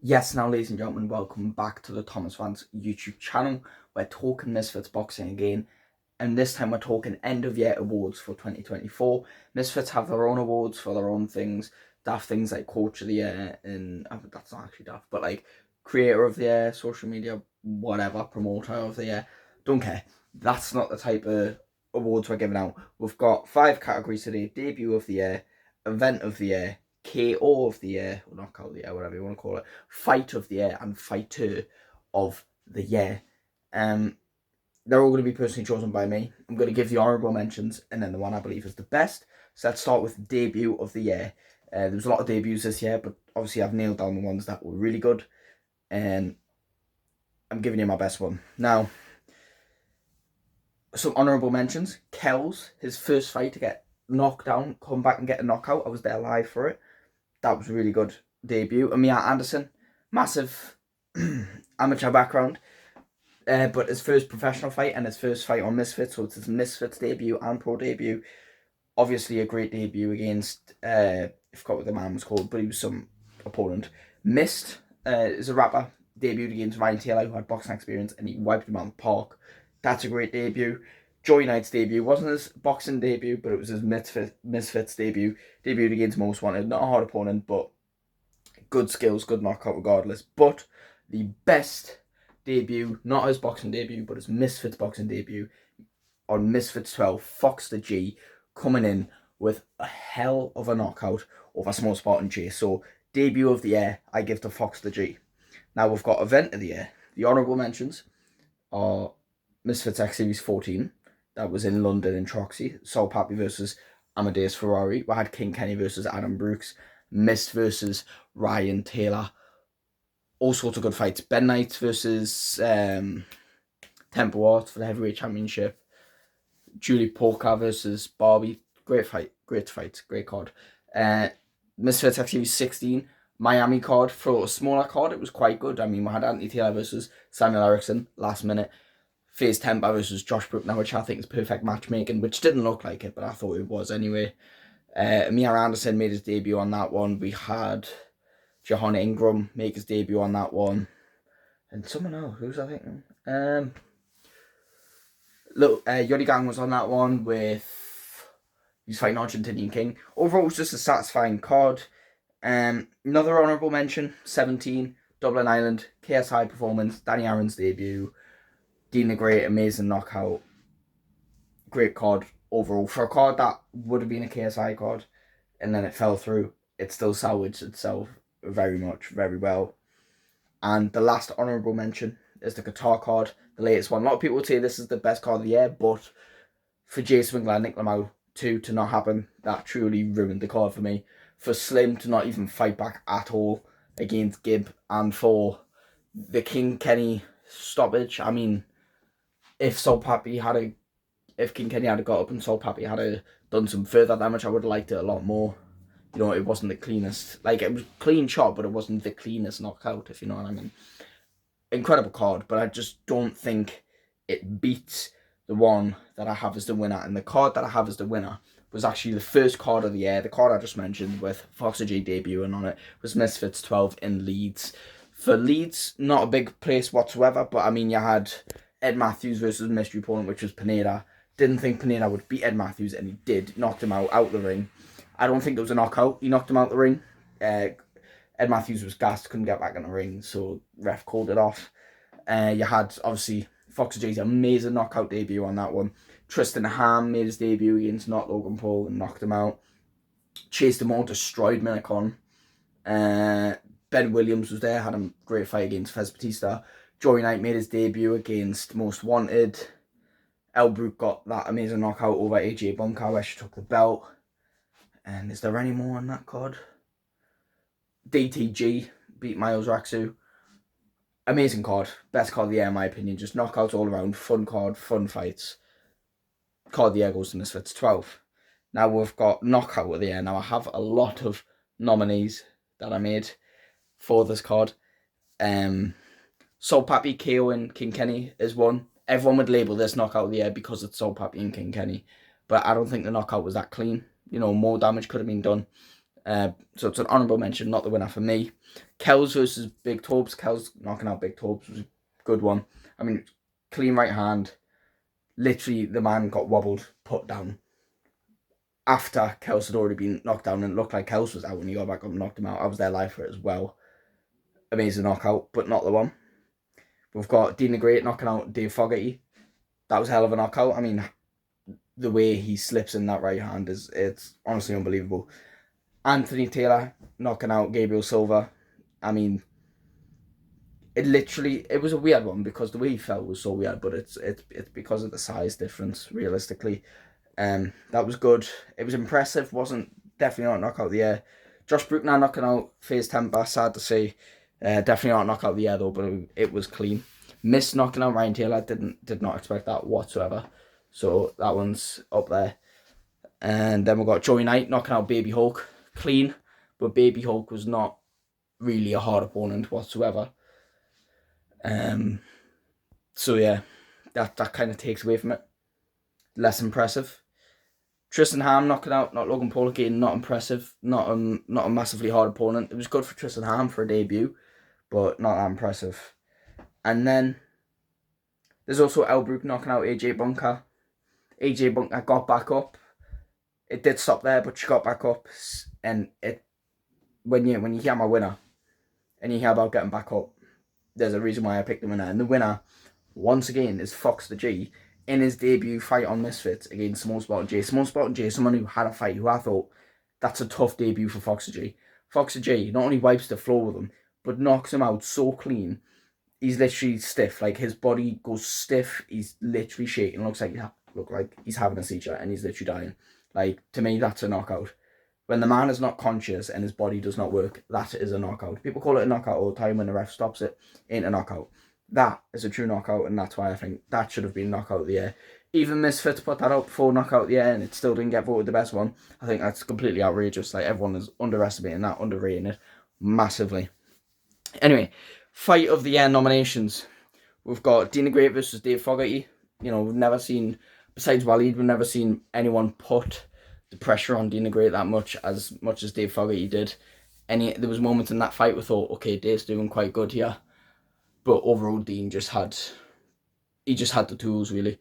Yes, now ladies and gentlemen, welcome back to the Thomas Vance YouTube channel. We're talking Misfits boxing again, and this time we're talking end of year awards for 2024. Misfits have their own awards for their own things, daft things like Coach of the Year, and that's not actually daft, but like Creator of the Year, Social Media, whatever, Promoter of the Year, don't care. That's not the type of awards we're giving out. We've got 5 categories today: Debut of the Year, Event of the Year, KO of the Year, or Knockout of the Year, whatever you want to call it, Fight of the Year, and Fighter of the Year. They're all going to be personally chosen by me. I'm going to give the honourable mentions and then the one I believe is the best. So let's start with Debut of the Year. There was a lot of debuts this year, but obviously I've nailed down the ones that were really good, and I'm giving you my best one. Now, some honourable mentions. Kells, his first fight to get knocked down, come back and get a knockout. I was there live for it. That was a really good debut. Amir Anderson, massive amateur background, but his first professional fight and his first fight on Misfits, so it's his Misfits debut and pro debut. Obviously a great debut against, I forgot what the man was called, but he was some opponent. Mist is a rapper, debuted against Ryan Taylor, who had boxing experience, and he wiped him out of the park. That's a great debut. Joy Knight's debut wasn't his boxing debut, but it was his Misfits debut. Debuted against Most Wanted, not a hard opponent, but good skills, good knockout regardless. But the best debut, not his boxing debut, but his Misfits boxing debut on Misfits 12, Fox the G, coming in with a hell of a knockout over Small Spartan J. So, debut of the year, I give to Fox the G. Now we've got event of the year. The honourable mentions are Misfits X Series 14. That was in London in Troxy. Sol Pappy versus Amadeus Ferrari. We had King Kenny versus Adam Brooks. Mist versus Ryan Taylor. All sorts of good fights. Ben Knight versus Temple Art for the heavyweight championship. Julie Polka versus Barbie. Great fight. Great fight. Great card. Misfits X Series 16. Miami card. For a smaller card, it was quite good. I mean, we had Anthony Taylor versus Samuel Erickson last minute. FaZe Temper versus Josh Brook now, which I think is perfect matchmaking, which didn't look like it, but I thought it was anyway. Amir Anderson made his debut on that one. We had Jahan Ingram make his debut on that one. And someone else, who's I thinking? Yuri Gang was on that one with, he's fighting Argentinian King. Overall, it was just a satisfying card. Another honourable mention, 17, Dublin Island, KSI performance, Danny Aaron's debut. Dean the Great, amazing knockout. Great card overall. For a card that would have been a KSI card and then it fell through, it still salvaged itself very well. And the last honourable mention is the Qatar card, the latest one. A lot of people would say this is the best card of the year, but for Jason Winkler and Nick Lamau to not happen, that truly ruined the card for me. For Slim to not even fight back at all against Gibb, and for the King Kenny stoppage, I mean, if King Kenny had got up and Sol Pappy had done some further damage, I would have liked it a lot more. You know, it wasn't the cleanest. Like, it was clean shot, but it wasn't the cleanest knockout, if you know what I mean. Incredible card, but I just don't think it beats the one that I have as the winner. And the card that I have as the winner was actually the first card of the year. The card I just mentioned with Fox G debuting on it was Misfits 12 in Leeds. For Leeds, not a big place whatsoever, but I mean, you had Ed Matthews versus mystery opponent, which was Pineda. Didn't think Pineda would beat Ed Matthews, and he did. Knocked him out the ring. I don't think it was a knockout. He knocked him out the ring. Ed Matthews was gassed, couldn't get back in the ring, so ref called it off. You had, obviously, Fox J's amazing knockout debut on that one. Tristan Ham made his debut against not Logan Paul and knocked him out. Chased him all, destroyed Minicon. Ben Williams was there, had a great fight against Fez Batista. Joey Knight made his debut against Most Wanted. Elbrook got that amazing knockout over AJ Bunker where she took the belt. And is there any more on that card? DTG beat Miles Raksu. Amazing card. Best card of the year in my opinion. Just knockouts all around. Fun card, fun fights. Card of the year goes to Misfits 12. Now we've got knockout of the year. Now I have a lot of nominees that I made for this card. Sol Pappy, KO and King Kenny is one. Everyone would label this knockout of the year because it's Sol Pappy and King Kenny. But I don't think the knockout was that clean. You know, more damage could have been done. So it's an honourable mention, not the winner for me. Kells versus Big Tobes. Kells knocking out Big Tobes was a good one. I mean, clean right hand. Literally, the man got wobbled, put down. After Kells had already been knocked down, and it looked like Kells was out when he got back up and knocked him out. I was there live for it as well. Amazing knockout, but not the one. We've got Dean the Great knocking out Dave Fogarty. That was a hell of a knockout. I mean, the way he slips in that right hand it's honestly unbelievable. Anthony Taylor knocking out Gabriel Silva. I mean, it was a weird one because the way he fell was so weird, but it's because of the size difference, realistically. That was good. It was impressive. Wasn't definitely not knockout of the year. Josh Bruckner knocking out FaZe Temper, sad to say. Definitely not knockout of the year though, but it was clean. Miss knocking out Ryan Taylor, did not expect that whatsoever. So that one's up there. And then we've got Joey Knight knocking out Baby Hulk. Clean, but Baby Hulk was not really a hard opponent whatsoever. So yeah, that kind of takes away from it. Less impressive. Tristan Ham knocking out not Logan Paul again, not impressive. Not a massively hard opponent. It was good for Tristan Ham for a debut, but not that impressive. And then there's also Elbrook knocking out AJ Bunker. AJ Bunker got back up. It did stop there, but she got back up. And when you hear my winner, and you hear about getting back up, there's a reason why I picked the winner. And the winner, once again, is Fox the G in his debut fight on Misfits against Small Spot J. Small Spot J, someone who had a fight who I thought, that's a tough debut for Fox the G. Fox the G not only wipes the floor with him, but knocks him out so clean. He's literally stiff. Like, his body goes stiff. He's literally shaking. Looks like he's having a seizure and he's literally dying. Like, to me, that's a knockout. When the man is not conscious and his body does not work, that is a knockout. People call it a knockout all the time when the ref stops it. Ain't a knockout. That is a true knockout, and that's why I think that should have been knockout of the year. Even Misfits put that out before knockout of the year, and it still didn't get voted the best one. I think that's completely outrageous. Like, everyone is underestimating that, underrating it massively. Anyway, fight of the year nominations. We've got Dean the Great versus Dave Fogarty. You know, we've never seen, besides Waleed, we've never seen anyone put the pressure on Dean the Great that much as Dave Fogarty did. There was moments in that fight we thought, okay, Dave's doing quite good here. But overall, Dean just had the tools, really.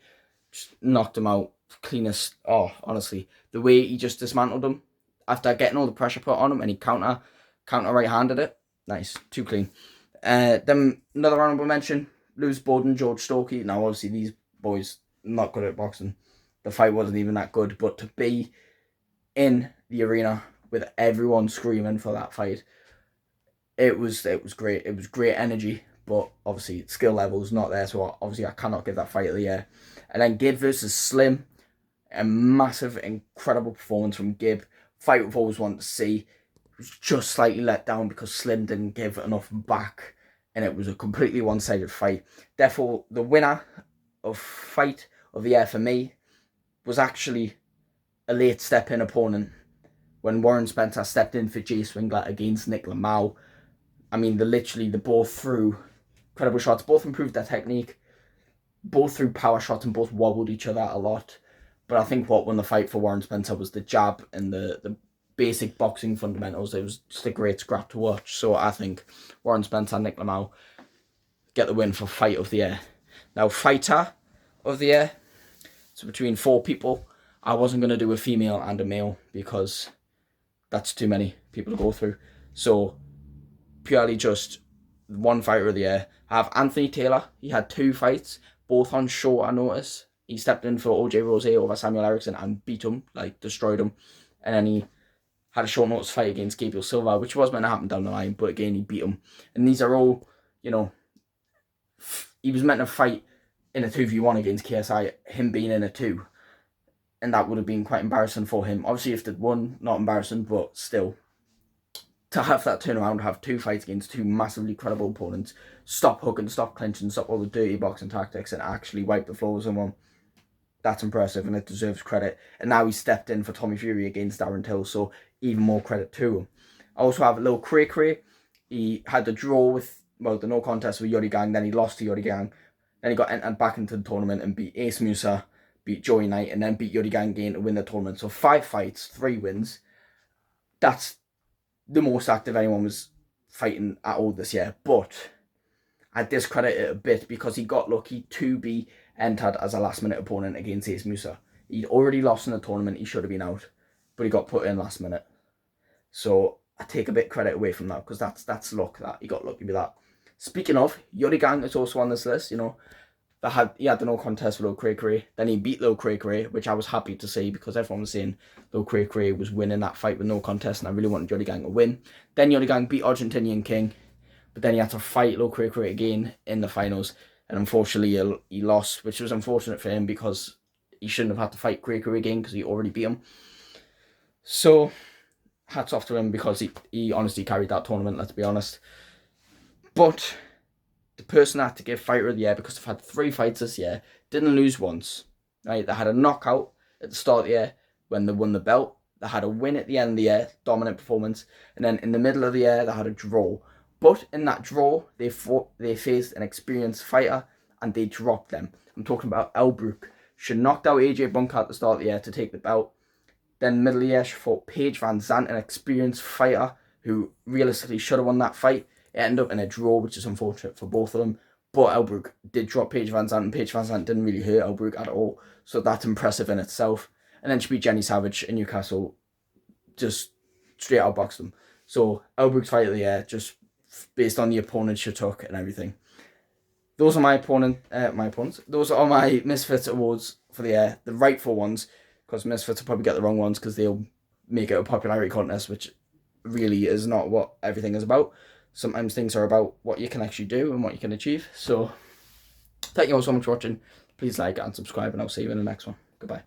Just knocked him out. Cleanest. Oh, honestly. The way he just dismantled him after getting all the pressure put on him, and he counter right-handed it. Nice. Too clean. Then another honourable mention, Lewis Bowden, George Stokey. Now, obviously, these boys not good at boxing. The fight wasn't even that good. But to be in the arena with everyone screaming for that fight, it was great. It was great energy. But obviously, skill level's not there, so obviously I cannot give that fight of the year. And then Gib versus Slim, a massive, incredible performance from Gib. Fight we've always wanted to see. It was just slightly let down because Slim didn't give enough back, and it was a completely one-sided fight. Therefore, the winner of fight of the year for me was actually a late step-in opponent when Warren Spencer stepped in for Jay Swingler against Nick Lamau. I mean, they both threw incredible shots, both improved their technique, both threw power shots and both wobbled each other a lot. But I think what won the fight for Warren Spencer was the jab and the basic boxing fundamentals. It was just a great scrap to watch. So I think Warren Spencer and Nick Lamau get the win for fight of the year. Now, fighter of the year, it's between 4 people. I wasn't going to do a female and a male because that's too many people to go through. So purely just one fighter of the year. I have Anthony Taylor. He had 2 fights, both on shorter notice. He stepped in for OJ Rose over Samuel Erickson and beat him, like destroyed him. And then he had a short notice fight against Gabriel Silva, which was meant to happen down the line, but again, he beat him. And these are all, you know, he was meant to fight in a 2v1 against KSI, him being in a 2. And that would have been quite embarrassing for him. Obviously, if they'd won, not embarrassing, but still. To have that turnaround, have 2 fights against 2 massively credible opponents, stop hooking, stop clinching, stop all the dirty boxing tactics, and actually wipe the floor with someone, that's impressive and it deserves credit. And now he stepped in for Tommy Fury against Darren Till, so even more credit to him. I also have a little Cray Cray. He had the draw with, well, the no contest with Yuri Gang, then he lost to Yuri Gang. Then he got entered back into the tournament and beat Ace Musa, beat Joey Knight, and then beat Yuri Gang again to win the tournament. So 5 fights, 3 wins. That's the most active anyone was fighting at all this year. But I discredit it a bit because he got lucky to be entered as a last minute opponent against Ace Musa. He'd already lost in the tournament, he should have been out, but he got put in last minute. So I take a bit credit away from that because that's luck that he got lucky with that. Speaking of, Yuri Gang is also on this list, you know. He had the no contest with Lil Cray Cray. Then he beat Lil Cray Cray, which I was happy to see because everyone was saying Lil Cray Cray was winning that fight with no contest, and I really wanted Yuri Gang to win. Then Yuri Gang beat Argentinian King, but then he had to fight Lil Cray Cray again in the finals, and unfortunately he lost, which was unfortunate for him because he shouldn't have had to fight Cray Cray again because he already beat him. So hats off to him because he honestly carried that tournament, let's be honest. But the person I had to give Fighter of the Year, because they've had 3 fights this year, didn't lose once. Right? They had a knockout at the start of the year when they won the belt. They had a win at the end of the year, dominant performance. And then in the middle of the year, they had a draw. But in that draw, they faced an experienced fighter and they dropped them. I'm talking about Elbrook. She knocked out AJ Bunker at the start of the year to take the belt. Then middle of the year, she fought Paige Van Zandt, an experienced fighter who realistically should have won that fight. It ended up in a draw, which is unfortunate for both of them. But Elbrook did drop Paige Van Zandt, and Paige Van Zandt didn't really hurt Elbrook at all. So that's impressive in itself. And then she beat Jenny Savage in Newcastle, just straight out boxed them. So Elbrook's fight of the year, just based on the opponent she took and everything. Those are my opponents. Those are my Misfits awards for the year, the rightful ones, because Misfits will probably get the wrong ones because they'll make it a popularity contest, which really is not what everything is about. Sometimes things are about what you can actually do and what you can achieve. So thank you all so much for watching. Please like and subscribe, and I'll see you in the next one. Goodbye.